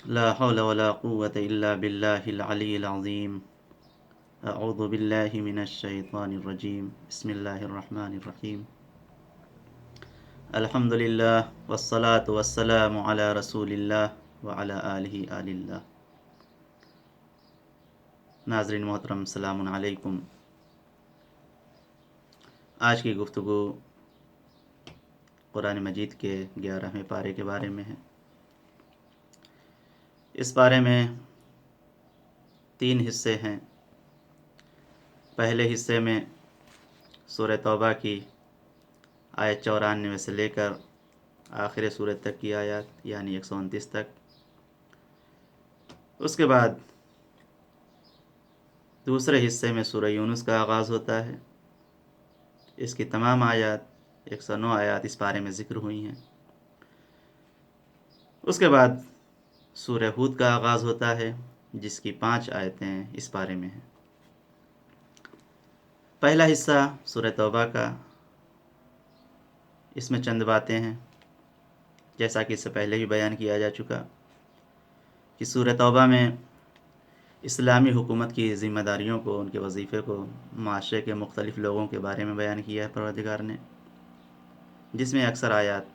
لا حول ولا قوة إلا بالله العلي العظيم. أعوذ بالله من الشيطان الرجيم. بسم الله الرحمن الرحيم. الحمد لله والصلاة والسلام على رسول الله وعلى آل اللہ. ناظرین محترم، السلام علیکم. آج کی گفتگو قرآن مجید کے 11ویں پارے کے بارے میں ہے. اس پارے میں 3 حصے ہیں. پہلے حصے میں سورہ توبہ کی آیت 94 سے لے کر آخر سورت تک کی آیات یعنی 129 تک. اس کے بعد دوسرے حصے میں سورہ یونس کا آغاز ہوتا ہے. اس کی تمام آیات 109 آیات اس پارے میں ذکر ہوئی ہیں. اس کے بعد سورہ ہود کا آغاز ہوتا ہے جس کی 5 آیتیں اس پارے میں ہیں. پہلا حصہ سورہ توبہ کا، اس میں چند باتیں ہیں جیسا کہ اس سے پہلے بھی بیان کیا جا چکا کہ سورہ توبہ میں اسلامی حکومت کی ذمہ داریوں کو، ان کے وظیفے کو معاشرے کے مختلف لوگوں کے بارے میں بیان کیا ہے پروردگار نے، جس میں اکثر آیات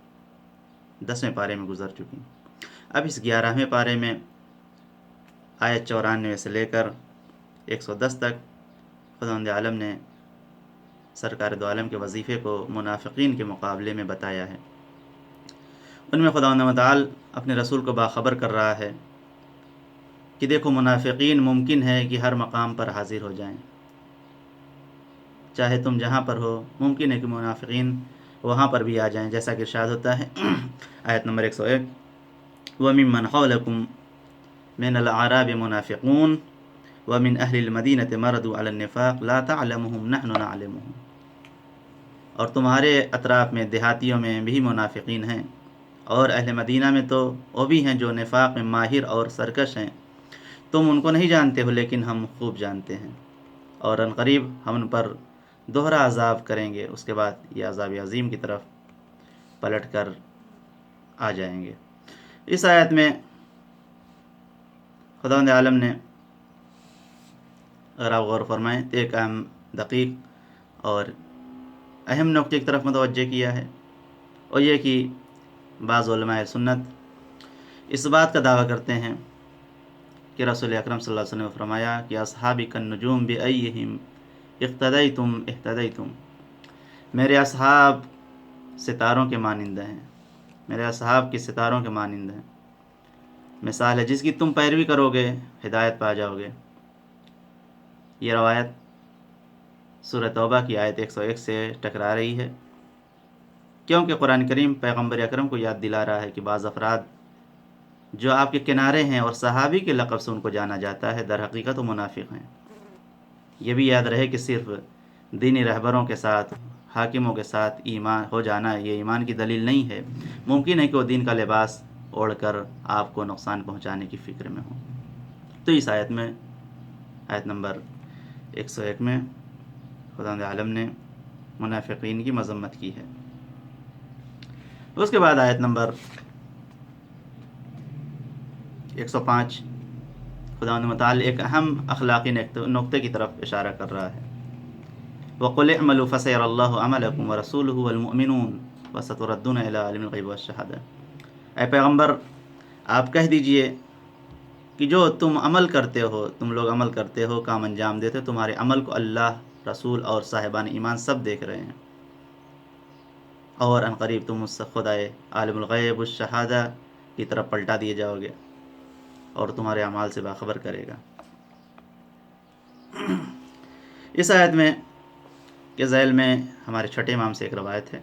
10ویں پارے میں گزر چکی. اب اس 11ویں پارے میں آیت 94 سے لے کر 110 تک خداوند عالم نے سرکار دو عالم کے وظیفے کو منافقین کے مقابلے میں بتایا ہے. ان میں خداوند متعال اپنے رسول کو باخبر کر رہا ہے کہ دیکھو، منافقین ممکن ہے کہ ہر مقام پر حاضر ہو جائیں، چاہے تم جہاں پر ہو ممکن ہے کہ منافقین وہاں پر بھی آ جائیں، جیسا کہ ارشاد ہوتا ہے آیت نمبر 101: وَمِمَّنْ حَوْلَكُمْ مِنَ الْأَعْرَابِ مُنَافِقُونَ وَمِنْ أَهْلِ الْمَدِينَةِ مَرَدُوا عَلَى النِّفَاقِ لَا تَعْلَمُهُمْ نَحْنُ نَعْلَمُهُمْ. اور تمہارے اطراف میں دیہاتیوں میں بھی منافقین ہیں، اور اہل مدینہ میں تو وہ بھی ہیں جو نفاق میں ماہر اور سرکش ہیں. تم ان کو نہیں جانتے ہو لیکن ہم خوب جانتے ہیں، اور ان قریب ہم ان پر دوہرا عذاب کریں گے. اس کے بعد یہ عذاب عظیم کی طرف پلٹ کر آ جائیں گے. اس آیت میں خداوند عالم نے، اگر آپ غور فرمائیں، تو ایک اہم، دقیق اور اہم نقطے کی طرف متوجہ کیا ہے، اور یہ کہ بعض علماء سنت اس بات کا دعویٰ کرتے ہیں کہ رسول اکرم صلی اللہ علیہ وسلم نے فرمایا کہ اصحابی کالنجوم بأیہم اقتدیتم اہتدیتم. میرے اصحاب ستاروں کے مانند ہیں، میرے اصحاب کی ستاروں کے مانند ہیں. مثال ہے جس کی تم پیروی کرو گے ہدایت پا جاؤ گے. یہ روایت سورہ توبہ کی آیت 101 سے ٹکرا رہی ہے، کیونکہ قرآن کریم پیغمبر اکرم کو یاد دلا رہا ہے کہ بعض افراد جو آپ کے کنارے ہیں اور صحابی کے لقب سے ان کو جانا جاتا ہے، در حقیقت وہ منافق ہیں. یہ بھی یاد رہے کہ صرف دینی رہبروں کے ساتھ، حاکموں کے ساتھ ایمان ہو جانا یہ ایمان کی دلیل نہیں ہے. ممکن ہے کہ وہ دین کا لباس اوڑھ کر آپ کو نقصان پہنچانے کی فکر میں ہوں. تو اس آیت میں، آیت نمبر 101 میں خداوند عالم نے منافقین کی مذمت کی ہے. اس کے بعد آیت نمبر 105 خداوند متعال ایک اہم اخلاقی نقطے کی طرف اشارہ کر رہا ہے. وَقُلِ اعْمَلُوا فَسَيَرَى اللَّهُ عَمَلَكُمْ وَرَسُولُهُ وَالْمُؤْمِنُونَ وَسَتُرَدُّونَ إِلَىٰ عَالِمِ الْغَيْبِ وَالشَّهَادَةِ. اے پیغمبر، آپ کہہ دیجئے کہ جو تم عمل کرتے ہو، تم لوگ عمل کرتے ہو، کام انجام دیتے ہو، تمہارے عمل کو اللہ، رسول اور صاحبان ایمان سب دیکھ رہے ہیں، اور ان قریب تم اس سے خدائے عالم الغیب والشہادہ کی طرف پلٹا دیے جاؤ گے اور تمہارے اعمال سے باخبر کرے گا. اس آیت میں کے ذیل میں ہمارے چھٹے امام سے ایک روایت ہے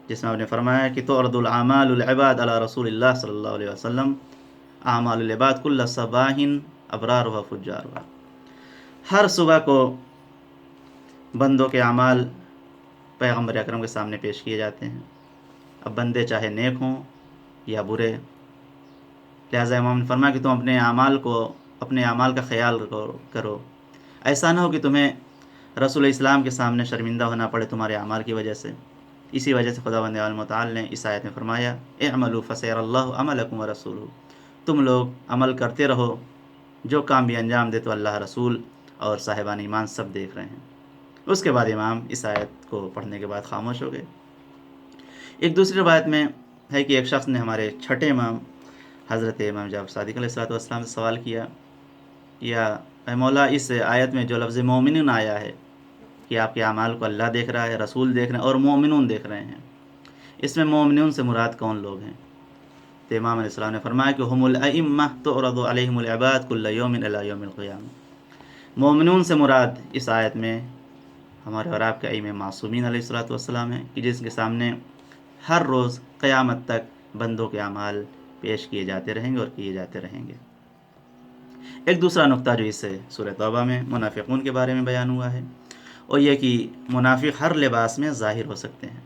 جس میں آپ نے فرمایا کہ تعرض الاعمال العباد علی رسول اللہ صلی اللہ علیہ وسلم اعمال العباد کل صباح ابرار و فجار. ہر صبح کو بندوں کے اعمال پیغمبر اکرم کے سامنے پیش کیے جاتے ہیں، اب بندے چاہے نیک ہوں یا برے. لہٰذا امام نے فرمایا کہ تم اپنے اعمال کا خیال کرو. ایسا نہ ہو کہ تمہیں رسول اسلام کے سامنے شرمندہ ہونا پڑے تمہارے اعمال کی وجہ سے. اسی وجہ سے خداوند عالم تعالی نے اس آیت میں فرمایا اعملوا فسيرى الله عملكم ورسوله. تم لوگ عمل کرتے رہو، جو کام بھی انجام دے تو اللہ رسول اور صاحبان ایمان سب دیکھ رہے ہیں۔ اس کے بعد امام اس آیت کو پڑھنے کے بعد خاموش ہو گئے۔ ایک دوسری روایت میں ہے کہ ایک شخص نے ہمارے چھٹے امام حضرت امام جعفر صادق علیہ السلام سے سوال کیا، یا اے مولا، اس آیت میں جو لفظ مومنون آیا ہے کہ آپ کے اعمال کو اللہ دیکھ رہا ہے، رسول دیکھ رہے ہیں اور مومنون دیکھ رہے ہیں، اس میں مومنون سے مراد کون لوگ ہیں؟ تو امام علیہ السلام نے فرمایا کہ ہم الائمہ تعرض علیہم العباد کل یوم الی یوم القیامہ۔ مومنون سے مراد اس آیت میں ہمارے اور آپ کے ائمہ معصومین علیہ الصلوۃ والسلام ہیں کہ جس کے سامنے ہر روز قیامت تک بندوں کے اعمال پیش کیے جاتے رہیں گے اور کیے جاتے رہیں گے۔ ایک دوسرا نقطہ جو اس سے سورہ توبہ میں منافقون کے بارے میں بیان ہوا ہے، اور یہ کہ منافق ہر لباس میں ظاہر ہو سکتے ہیں۔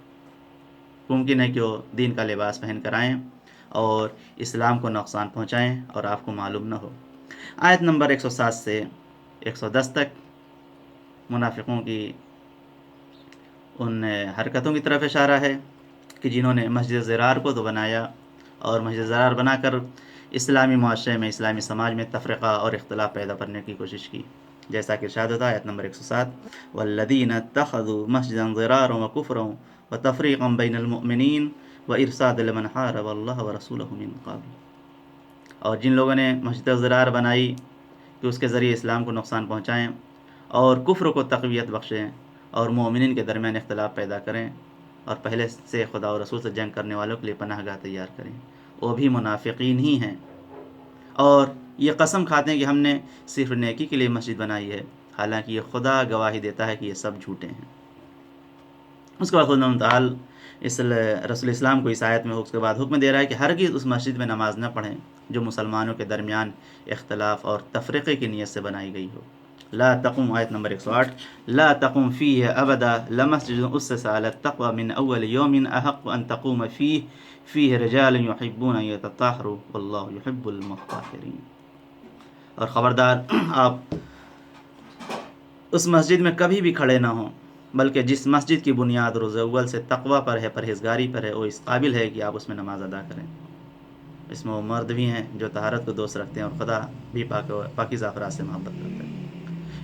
ممکن ہے کہ وہ دین کا لباس پہن کر آئیں اور اسلام کو نقصان پہنچائیں اور آپ کو معلوم نہ ہو۔ آیت نمبر 107 سے 110 تک منافقوں کی ان حرکتوں کی طرف اشارہ ہے کہ جنہوں نے مسجد ضرار کو تو بنایا اور مسجد ضرار بنا کر اسلامی معاشرے میں، اسلامی سماج میں تفرقہ اور اختلاف پیدا کرنے کی کوشش کی، جیسا کہ ارشاد ہوتا ہے آیت نمبر 107 والذین اتخذوا مسجدا ضرارا وکفرا وتفریقا بین المؤمنین وارصادا لمن حارب اللہ ورسولہ من قبل۔ اور جن لوگوں نے مسجد ضرار بنائی کہ اس کے ذریعے اسلام کو نقصان پہنچائیں اور کفر کو تقویت بخشیں اور مومنین کے درمیان اختلاف پیدا کریں اور پہلے سے خدا اور رسول سے جنگ کرنے والوں کے لیے پناہ گاہ تیار کریں، وہ بھی منافقین ہی ہیں، اور یہ قسم کھاتے ہیں کہ ہم نے صرف نیکی کے لیے مسجد بنائی ہے، حالانکہ یہ خدا گواہی دیتا ہے کہ یہ سب جھوٹے ہیں۔ اس کے بعد خدا تعالی اس رسول اسلام کو اس آیت میں اس کے بعد حکم دے رہا ہے کہ ہرگز اس مسجد میں نماز نہ پڑھیں جو مسلمانوں کے درمیان اختلاف اور تفرقے کی نیت سے بنائی گئی ہو۔ لا تقم، آیت نمبر 108 لا تقم فیہ ابدا لمسجد اسس علی التقوی من اول یوم احق ان تقوم فیہ رجال یحبون ان یتطہروا واللہ یحب المطہرین۔ اور خبردار آپ اس مسجد میں کبھی بھی کھڑے نہ ہوں، بلکہ جس مسجد کی بنیاد روز اول سے تقوی پر ہے، پرہیزگاری پر ہے، وہ اس قابل ہے کہ آپ اس میں نماز ادا کریں۔ اس میں وہ مرد بھی ہیں جو طہارت کو دوست رکھتے ہیں اور خدا بھی پاکیزہ افراد سے محبت کرتے ہیں۔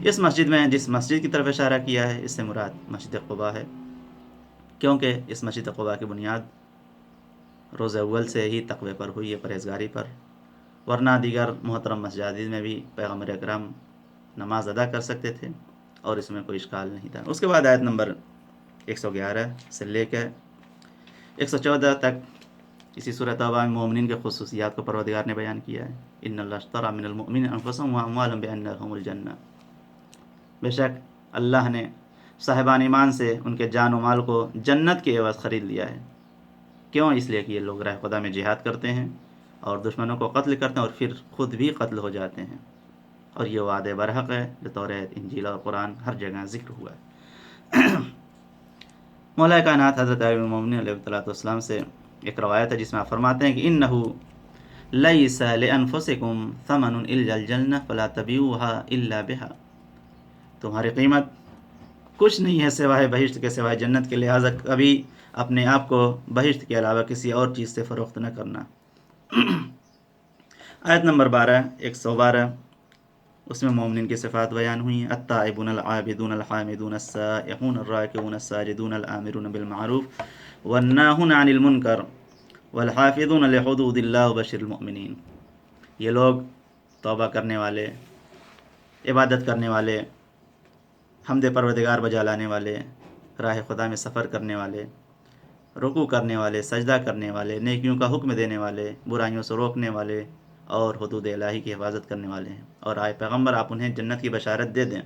اس مسجد میں جس مسجد کی طرف اشارہ کیا ہے، اس سے مراد مسجد قباء ہے، کیونکہ اس مسجد قباء کی بنیاد روز اول سے ہی تقوی پر ہوئی ہے، پرہیزگاری پر، ورنہ دیگر محترم مساجد میں بھی پیغمبر اکرم نماز ادا کر سکتے تھے اور اس میں کوئی اشکال نہیں تھا۔ اس کے بعد آیت نمبر 111 سے لے کر 114 تک اسی سورہ توبہ میں مومنین کے خصوصیات کو پروردگار نے بیان کیا ہے۔ ان اللہ اشتری من المؤمنین انفسهم واموالهم بان لهم الجنہ، بے شک اللہ نے صاحبان ایمان سے ان کے جان و مال کو جنت کے عوض خرید لیا ہے۔ کیوں؟ اس لیے کہ یہ لوگ راہ خدا میں جہاد کرتے ہیں اور دشمنوں کو قتل کرتے ہیں اور پھر خود بھی قتل ہو جاتے ہیں، اور یہ وعدہ برحق ہے جو توریت، انجیل اور قرآن ہر جگہ ذکر ہوا ہے۔ مولا کائنات حضرت امیر المومنین علیہ السلام سے ایک روایت ہے جس میں آپ فرماتے ہیں کہ انہو لیس لانفسکم ثمن الا الجنہ فلا تبیعوها الا بها، تمہاری قیمت کچھ نہیں ہے سوائے بہشت کے، سوائے جنت کے، لہٰذا کبھی اپنے آپ کو بہشت کے علاوہ کسی اور چیز سے فروخت نہ کرنا۔ آیت نمبر 112 اس میں مومنین کی صفات بیان ہوئی ہیں۔ التائبون العابدون الحامدون السائحون الراکعون الساجدون الآمرون بالمعروف والناہون عن المنکر والحافظون لحدود اللہ وبشر المؤمنین۔ یہ لوگ توبہ کرنے والے، عبادت کرنے والے، حمد پروردگار بجا لانے والے، راہ خدا میں سفر کرنے والے، رکوع کرنے والے، سجدہ کرنے والے، نیکیوں کا حکم دینے والے، برائیوں سے روکنے والے اور حدود الہی کی حفاظت کرنے والے ہیں، اور آئے پیغمبر آپ انہیں جنت کی بشارت دے دیں۔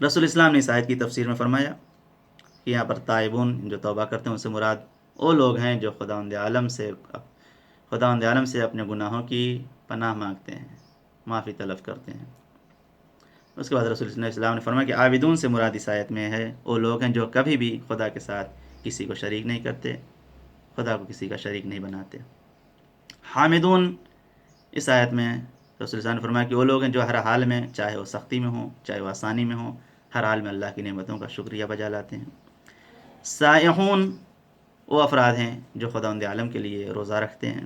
رسول اسلام نے اس آیت کی تفسیر میں فرمایا کہ یہاں پر تائبون جو توبہ کرتے ہیں ان سے مراد وہ لوگ ہیں جو خداوند عالم سے اپنے گناہوں کی پناہ مانگتے ہیں، معافی طلب کرتے ہیں۔ اس کے بعد رسول اسلام نے فرمایا کہ عابدون سے مراد اس آیت میں ہے وہ لوگ ہیں جو کبھی بھی خدا کے ساتھ کسی کو شریک نہیں کرتے، خدا کو کسی کا شریک نہیں بناتے۔ حامدون اس آیت میں رسول اللہ نے فرمایا کہ وہ لوگ ہیں جو ہر حال میں، چاہے وہ سختی میں ہوں چاہے وہ آسانی میں ہوں، ہر حال میں اللہ کی نعمتوں کا شکریہ بجا لاتے ہیں۔ سائحون وہ افراد ہیں جو خداوند عالم کے لیے روزہ رکھتے ہیں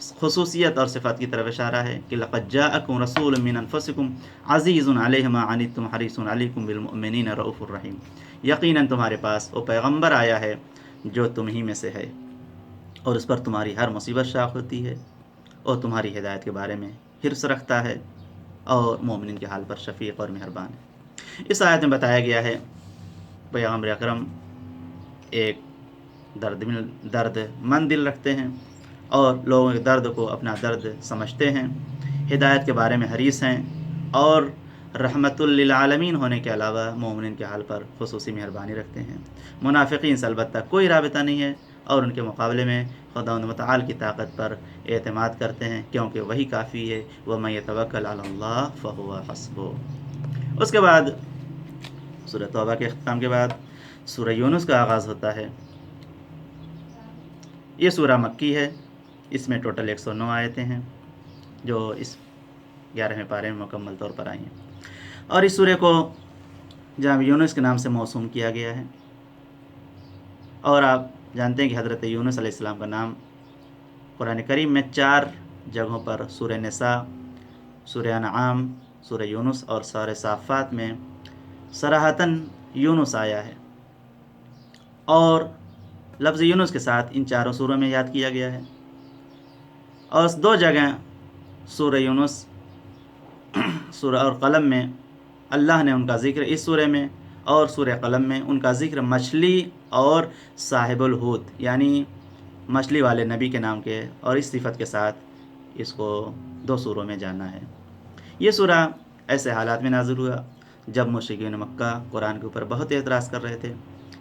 خصوصیت اور صفت کی طرف اشارہ ہے کہ لقد جاءکم رسول من انفسکم عزیز علیہ ما عنتم حریص علیکم بالمؤمنین رؤوف الرحیم، یقیناً تمہارے پاس وہ پیغمبر آیا ہے جو تم ہی میں سے ہے اور اس پر تمہاری ہر مصیبت شاق ہوتی ہے اور تمہاری ہدایت کے بارے میں حرص رکھتا ہے اور مومنین کے حال پر شفیق اور مہربان ہے۔ اس آیت میں بتایا گیا ہے پیغمبر اکرم ایک درد مند دل رکھتے ہیں اور لوگوں کے درد کو اپنا درد سمجھتے ہیں، ہدایت کے بارے میں حریص ہیں اور رحمت للعالمین ہونے کے علاوہ مومنین کے حال پر خصوصی مہربانی رکھتے ہیں۔ منافقین سے البتہ کوئی رابطہ نہیں ہے اور ان کے مقابلے میں خداوند متعال کی طاقت پر اعتماد کرتے ہیں، کیونکہ وہی کافی ہے، وَمَن يَتَوَكَّلْ عَلَى اللَّهِ فَهُوَ حَسْبُهُ۔ اس کے بعد سورہ توبہ کے اختتام کے بعد سورہ یونس کا آغاز ہوتا ہے۔ یہ سورہ مکی ہے، اس میں ٹوٹل 109 آیتیں ہیں جو اس 11ویں پارے میں مکمل طور پر آئی ہیں، اور اس سورہ کو جناب یونس کے نام سے موسوم کیا گیا ہے۔ اور آپ جانتے ہیں کہ حضرت یونس علیہ السلام کا نام قرآن کریم میں 4 جگہوں پر سورہ نساء، سورہ انعام، سورہ یونس اور سورہ صافات میں صراحتاً یونس آیا ہے، اور لفظ یونس کے ساتھ ان 4 سوروں میں یاد کیا گیا ہے، اور 2 جگہ سورہ یونس سورہ اور قلم میں اللہ نے ان کا ذکر اس سورہ میں اور سورہ قلم میں ان کا ذکر مچھلی اور صاحب الحوت یعنی مچھلی والے نبی کے نام کے اور اس صفت کے ساتھ اس کو 2 سوروں میں جانا ہے۔ یہ سورہ ایسے حالات میں نازل ہوا جب مشرکین مکہ قرآن کے اوپر بہت اعتراض کر رہے تھے،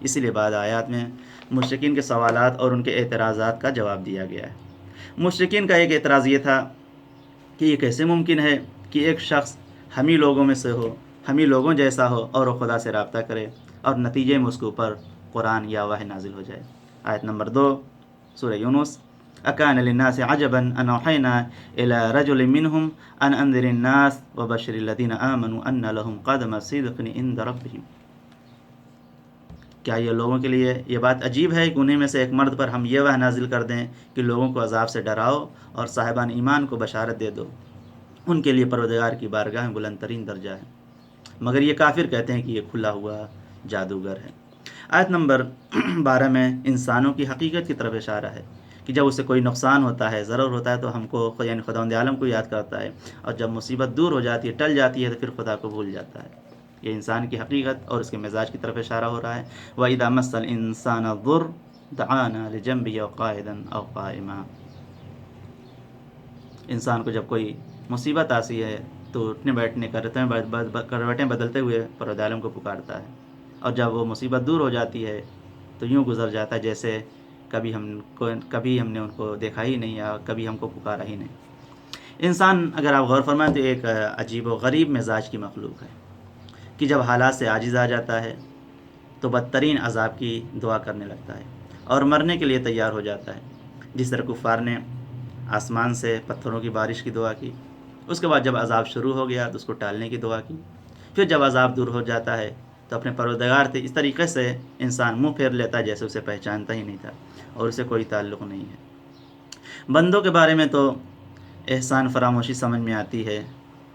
اسی لیے بعد آیات میں مشرکین کے سوالات اور ان کے اعتراضات کا جواب دیا گیا ہے۔ مشرکین کا ایک اعتراض یہ تھا کہ یہ کیسے ممکن ہے کہ ایک شخص ہم ہی لوگوں میں سے ہو، ہم ہی لوگوں جیسا ہو اور وہ خدا سے رابطہ کرے اور نتیجے میں اس کے اوپر قرآن یا وحی نازل ہو جائے۔ آیت نمبر 2 سورہ یونس، اکان للناس عجبا ان اوحینا الی رجل منهم ان انذر الناس وبشر الذین آمنوا ان لهم قدم صدق عند ربهم۔ کیا یہ لوگوں کے لیے یہ بات عجیب ہے کہ انہیں میں سے ایک مرد پر ہم یہ وحی نازل کر دیں کہ لوگوں کو عذاب سے ڈراؤ اور صاحبان ایمان کو بشارت دے دو، ان کے لیے پروردگار کی بارگاہ میں بلند ترین درجہ ہے، مگر یہ کافر کہتے ہیں کہ یہ کھلا ہوا جادوگر ہے۔ آیت نمبر 12 میں انسانوں کی حقیقت کی طرف اشارہ ہے کہ جب اسے کوئی نقصان ہوتا ہے، ضرر ہوتا ہے تو ہم کو یعنی خداوند عالم کو یاد کرتا ہے، اور جب مصیبت دور ہو جاتی ہے، ٹل جاتی ہے، تو پھر خدا کو بھول جاتا ہے۔ یہ انسان کی حقیقت اور اس کے مزاج کی طرف اشارہ ہو رہا ہے۔ وَإِذَا مَسَّ الْإِنسَانَ الضُّرُّ دَعَانَا لِجَنبِهِ أَوْ قَاعِدًا أَوْ قَائِمًا۔ انسان کو جب کوئی مصیبت آتی ہے تو اٹھنے بیٹھنے کروٹیں بدلتے ہوئے پروردگار عالم کو پکارتا ہے، اور جب وہ مصیبت دور ہو جاتی ہے تو یوں گزر جاتا ہے جیسے کبھی ہم نے ان کو دیکھا ہی نہیں یا کبھی ہم کو پکارا ہی نہیں۔ انسان اگر آپ غور فرمائیں تو ایک عجیب و غریب مزاج کی مخلوق ہے کہ جب حالات سے عاجز آ جاتا ہے تو بدترین عذاب کی دعا کرنے لگتا ہے اور مرنے کے لیے تیار ہو جاتا ہے، جس طرح کفار نے آسمان سے پتھروں کی بارش کی دعا کی، اس کے بعد جب عذاب شروع ہو گیا تو اس کو ٹالنے کی دعا کی، پھر جب عذاب دور ہو جاتا ہے تو اپنے پروردگار سے اس طریقے سے انسان منہ پھیر لیتا ہے جیسے اسے پہچانتا ہی نہیں تھا اور اسے کوئی تعلق نہیں ہے۔ بندوں کے بارے میں تو احسان فراموشی سمجھ میں آتی ہے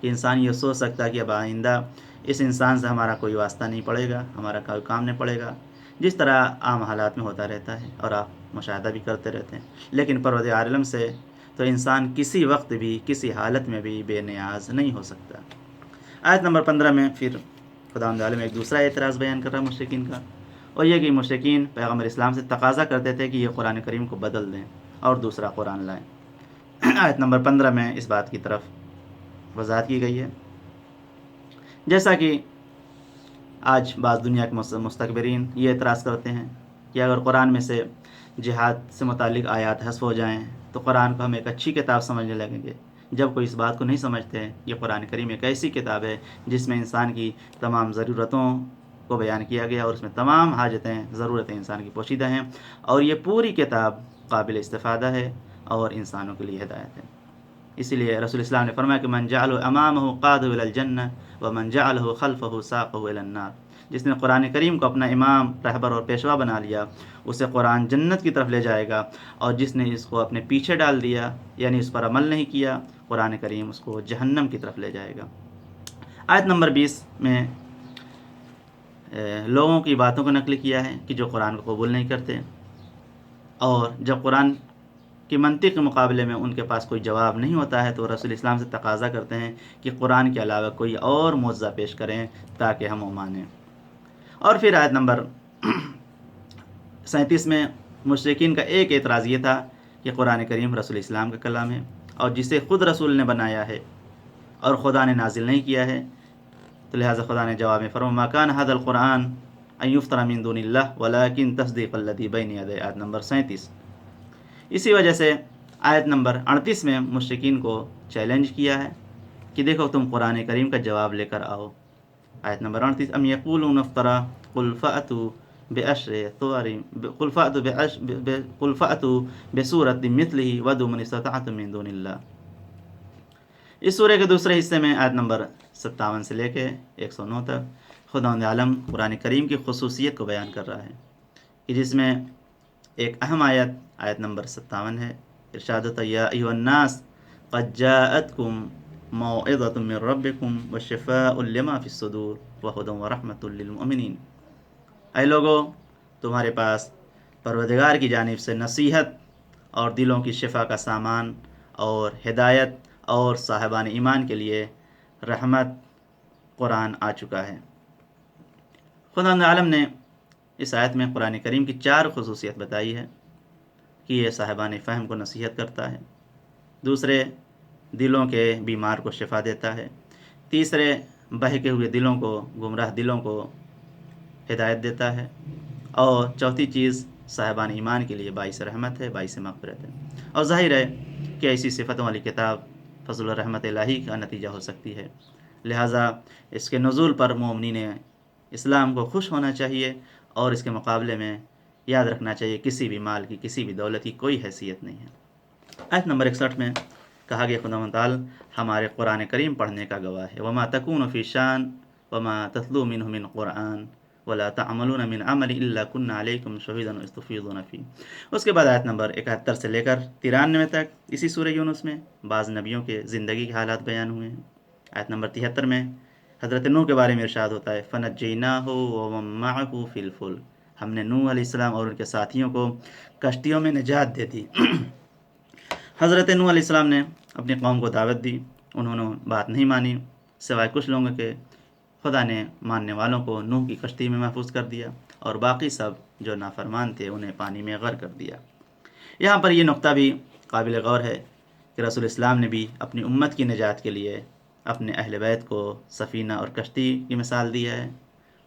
کہ انسان یہ سوچ سکتا ہے کہ اب آئندہ اس انسان سے ہمارا کوئی واسطہ نہیں پڑے گا، ہمارا کوئی کام نہیں پڑے گا، جس طرح عام حالات میں ہوتا رہتا ہے اور آپ مشاہدہ بھی کرتے رہتے ہیں۔ لیکن پروردگار عالم سے تو انسان کسی وقت بھی کسی حالت میں بھی بے نیاز نہیں ہو سکتا۔ آیت نمبر 15 میں پھر خداوند عالم ایک دوسرا اعتراض بیان کر رہا ہے مشرکین کا، اور یہ کہ مشرکین پیغمبر اسلام سے تقاضا کرتے تھے کہ یہ قرآن کریم کو بدل دیں اور دوسرا قرآن لائیں۔ آیت نمبر 15 میں اس بات کی طرف وضاحت کی گئی ہے، جیسا کہ آج بعض دنیا کے مستکبرین یہ اعتراض کرتے ہیں کہ اگر قرآن میں سے جہاد سے متعلق آیات حذف ہو جائیں تو قرآن کو ہم ایک اچھی کتاب سمجھنے لگیں گے، جب کوئی اس بات کو نہیں سمجھتے یہ قرآن کریم ایک ایسی کتاب ہے جس میں انسان کی تمام ضرورتوں کو بیان کیا گیا اور اس میں تمام حاجتیں ضرورتیں انسان کی پوشیدہ ہیں، اور یہ پوری کتاب قابل استفادہ ہے اور انسانوں کے لیے ہدایت ہے۔ اسی لیے رسول اسلام نے فرمایا کہ من جعلہ امامہ قادہ الی الجنہ ومن جعلہ خلفہ ساقہ الی النار۔ جس نے قرآن کریم کو اپنا امام، رہبر اور پیشوا بنا لیا، اسے قرآن جنت کی طرف لے جائے گا، اور جس نے اس کو اپنے پیچھے ڈال دیا یعنی اس پر عمل نہیں کیا، قرآن کریم اس کو جہنم کی طرف لے جائے گا۔ آیت نمبر 20 میں لوگوں کی باتوں کو نقل کیا ہے کہ جو قرآن کو قبول نہیں کرتے، اور جب قرآن کی منطق کے مقابلے میں ان کے پاس کوئی جواب نہیں ہوتا ہے تو رسول اسلام سے تقاضا کرتے ہیں کہ قرآن کے علاوہ کوئی اور معجزہ پیش کریں تاکہ ہم وہ مانیں۔ اور پھر آیت نمبر 37 میں مشرکین کا ایک اعتراض یہ تھا کہ قرآن کریم رسول اسلام کا کلام ہے اور جسے خود رسول نے بنایا ہے اور خدا نے نازل نہیں کیا ہے، تو لہٰذا خدا نے جواب میں فرمایا ما کان ھذا القرآن ان یفتری من دون اللہ ولکن تصدیق الذی بین یدیہ، آیت نمبر 37۔ اسی وجہ سے آیت نمبر 38 میں مشرکین کو چیلنج کیا ہے کہ دیکھو تم قرآن کریم کا جواب لے کر آؤ۔ آیت نمبر 38 ام یقولون افترا قل فأتوا بعشر صور قل فأتوا بسورۃ مثلہ وادعوا من استطعتم من دون اللہ۔ اس سورہ کے دوسرے حصے میں آیت نمبر 57 سے لے کے 109 تک خداوند عالم قرآن کریم کی خصوصیت کو بیان کر رہا ہے، کہ جس میں ایک اہم آیت نمبر 57 ہے۔ ارشاد ہوتا ہے یا ایھا الناس قد جاءتکم موعظۃ من ربکم وشفاء لما فی الصدور وہدی ورحمۃ للمؤمنین۔ اے لوگو، تمہارے پاس پروردگار کی جانب سے نصیحت اور دلوں کی شفا کا سامان اور ہدایت اور صاحبان ایمان کے لیے رحمت قرآن آ چکا ہے۔ خداوند عالم نے اس آیت میں قرآن کریم کی 4 خصوصیت بتائی ہے کہ یہ صاحبان فہم کو نصیحت کرتا ہے، دوسرے دلوں کے بیمار کو شفا دیتا ہے، تیسرے بہکے ہوئے دلوں کو، گمراہ دلوں کو ہدایت دیتا ہے، اور چوتھی چیز صاحبان ایمان کے لیے باعث رحمت ہے، باعث مغفرت ہے۔ اور ظاہر ہے کہ ایسی صفتوں والی کتاب فضل و رحمت الہی کا نتیجہ ہو سکتی ہے، لہٰذا اس کے نزول پر مومنین اسلام کو خوش ہونا چاہیے، اور اس کے مقابلے میں یاد رکھنا چاہیے کسی بھی مال کی، کسی بھی دولت کی کوئی حیثیت نہیں ہے۔ آیت نمبر 61 میں کہا گیا خداوند تعالی ہمارے قرآن کریم پڑھنے کا گواہ ہے، وما تکون فی شان وما تتلو منہ من قرآن ولا تعملون من عمل الا كنا علیکم شہیدا اذ تفیضون فیہ۔ اس کے بعد آیت نمبر 71 سے لے کر 93 تک اسی سورہ یونس میں بعض نبیوں کے زندگی کے حالات بیان ہوئے ہیں۔ آیت نمبر 73 میں حضرت نوح کے بارے میں ارشاد ہوتا ہے فنجیناہ ومن معہ فی الفلک، ہم نے نوح علیہ السلام اور ان کے ساتھیوں کو کشتیوں میں نجات دے دی۔ حضرت نوح علیہ السلام نے اپنی قوم کو دعوت دی، انہوں نے بات نہیں مانی، سوائے کچھ لوگوں کے۔ خدا نے ماننے والوں کو نوح کی کشتی میں محفوظ کر دیا، اور باقی سب جو نافرمان تھے انہیں پانی میں غرق کر دیا۔ یہاں پر یہ نقطہ بھی قابل غور ہے کہ رسول اسلام نے بھی اپنی امت کی نجات کے لیے اپنے اہل بیت کو سفینہ اور کشتی کی مثال دی ہے،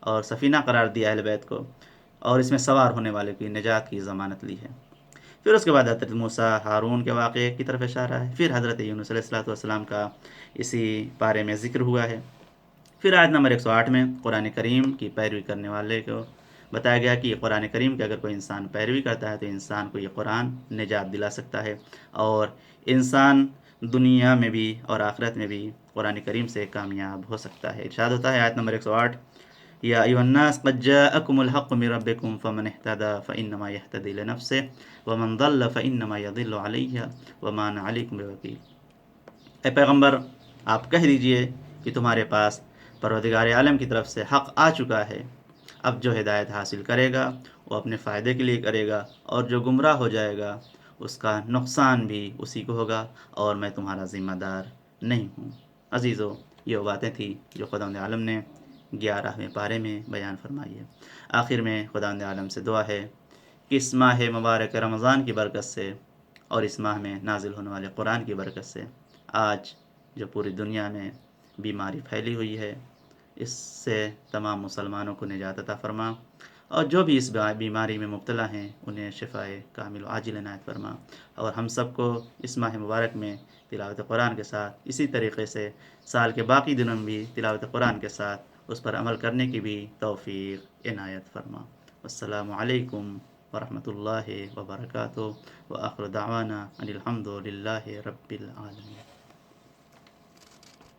اور سفینہ قرار دیا اہل بیت کو، اور اس میں سوار ہونے والے کی نجات کی ضمانت لی ہے۔ پھر اس کے بعد حضرت موسیٰ ہارون کے واقعے کی طرف اشارہ ہے، پھر حضرت یونس علیہ السلام کا اسی پارے میں ذکر ہوا ہے۔ پھر آیت نمبر 108 میں قرآن کریم کی پیروی کرنے والے کو بتایا گیا کہ یہ قرآن کریم کی اگر کوئی انسان پیروی کرتا ہے تو انسان کو یہ قرآن نجات دلا سکتا ہے، اور انسان دنیا میں بھی اور آخرت میں بھی قرآن کریم سے کامیاب ہو سکتا ہے۔ ارشاد ہوتا ہے آیت نمبر 108 یا ایھا الناس قد جاءکم الحق من ربکم فمن اہتدی فانما یہتدی لنفسہ ومن ضل فانما یضل علیہا وما انا علیکم بوکیل۔ اے پیغمبر، آپ کہہ دیجئے کہ تمہارے پاس پروردگار عالم کی طرف سے حق آ چکا ہے، اب جو ہدایت حاصل کرے گا وہ اپنے فائدے کے لیے کرے گا، اور جو گمراہ ہو جائے گا اس کا نقصان بھی اسی کو ہوگا، اور میں تمہارا ذمہ دار نہیں ہوں۔ عزیزو، یہ وہ باتیں تھیں جو خداوند عالم نے 11ویں پارے میں بیان فرمائی ہے۔ آخر میں خداوند عالم سے دعا ہے کہ اس ماہ مبارک رمضان کی برکت سے اور اس ماہ میں نازل ہونے والے قرآن کی برکت سے آج جو پوری دنیا میں بیماری پھیلی ہوئی ہے، اس سے تمام مسلمانوں کو نجات عطا فرما، اور جو بھی اس بیماری میں مبتلا ہیں انہیں شفائے کامل و عاجل عنایت فرما، اور ہم سب کو اس ماہ مبارک میں تلاوت قرآن کے ساتھ اسی طریقے سے سال کے باقی دنوں میں بھی تلاوت قرآن کے ساتھ اس پر عمل کرنے کی بھی توفیق عنایت فرما۔ السلام علیکم ورحمۃ اللہ وبرکاتہ، وآخر دعوانا ان الحمد للہ رب العالمین۔